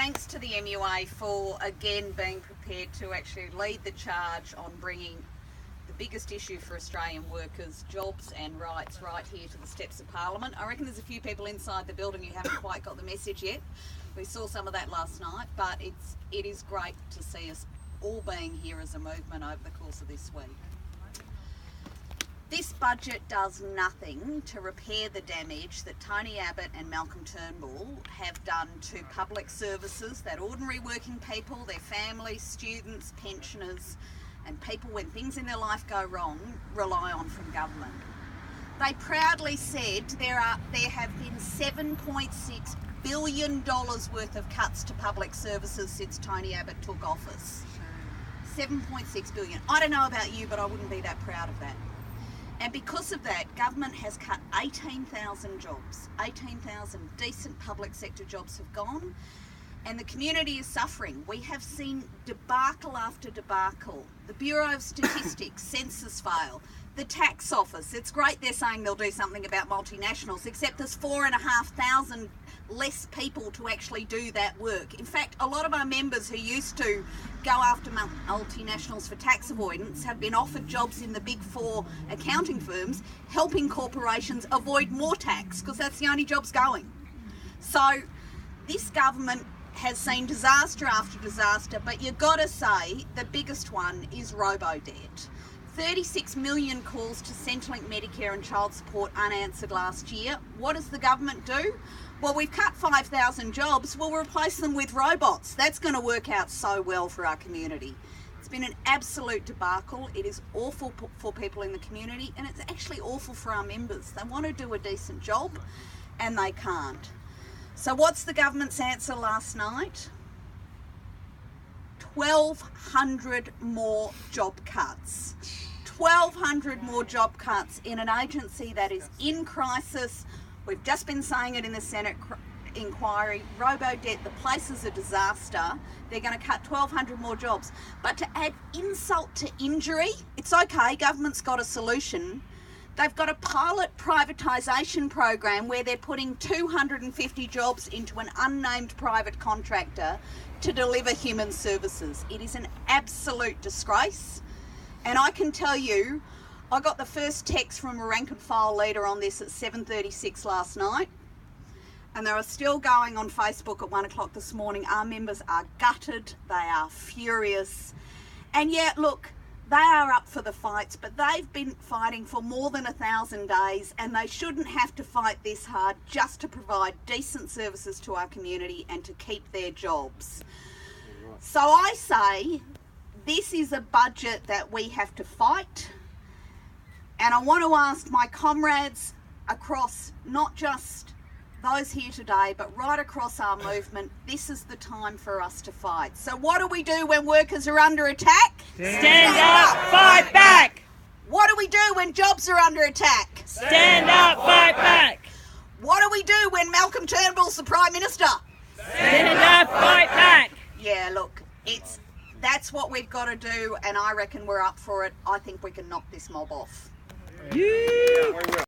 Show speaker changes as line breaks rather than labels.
thanks to the MUA for again being prepared to actually lead the charge on bringing the biggest issue for Australian workers, jobs and rights, right here to the steps of Parliament. I reckon there's a few people inside the building who haven't quite got the message yet. We saw some of that last night, but it is great to see us all being here as a movement over the course of this week. This budget does nothing to repair the damage that Tony Abbott and Malcolm Turnbull have done to public services that ordinary working people, their families, students, pensioners and people when things in their life go wrong rely on from government. They proudly said there have been $7.6 billion worth of cuts to public services since Tony Abbott took office. 7.6 billion. I don't know about you, but I wouldn't be that proud of that. And because of that, government has cut 18,000 jobs. 18,000 decent public sector jobs have gone, and the community is suffering. We have seen debacle after debacle. The Bureau of Statistics, census fail, the tax office. It's great they're saying they'll do something about multinationals, except there's 4,500 less people to actually do that work. In fact, a lot of our members who used to go after multinationals for tax avoidance have been offered jobs in the big four accounting firms, helping corporations avoid more tax, because that's the only jobs going. So this government has seen disaster after disaster, but you've got to say the biggest one is robo-debt. 36 million calls to Centrelink Medicare and child support unanswered last year. What does the government do? Well, we've cut 5,000 jobs. We'll replace them with robots. That's going to work out so well for our community. It's been an absolute debacle. It is awful for people in the community, and it's actually awful for our members. They want to do a decent job and they can't. So what's the government's answer last night? 1,200 more job cuts. 1,200 more job cuts in an agency that is in crisis. We've just been saying it in the Senate inquiry. Robo-debt, the place is a disaster. They're going to cut 1,200 more jobs. But to add insult to injury, it's okay, government's got a solution. They've got a pilot privatisation program where they're putting 250 jobs into an unnamed private contractor to deliver human services. It is an absolute disgrace. And I can tell you, I got the first text from a rank and file leader on this at 7:36 last night, and they are still going on Facebook at 1 o'clock this morning. Our members are gutted, they are furious, and yet look, they are up for the fights, but they've been fighting for more than 1,000 days, and they shouldn't have to fight this hard just to provide decent services to our community and to keep their jobs. So I say, this is a budget that we have to fight. And I want to ask my comrades across, not just those here today, but right across our movement, this is the time for us to fight. So what do we do when workers are under attack?
Stand up, fight back!
What do we do when jobs are under attack?
Stand up, fight back!
What do we do when Malcolm Turnbull's the Prime Minister?
Stand up, fight back!
Yeah, look, that's what we've got to do, and I reckon we're up for it. I think we can knock this mob off.
Yeah.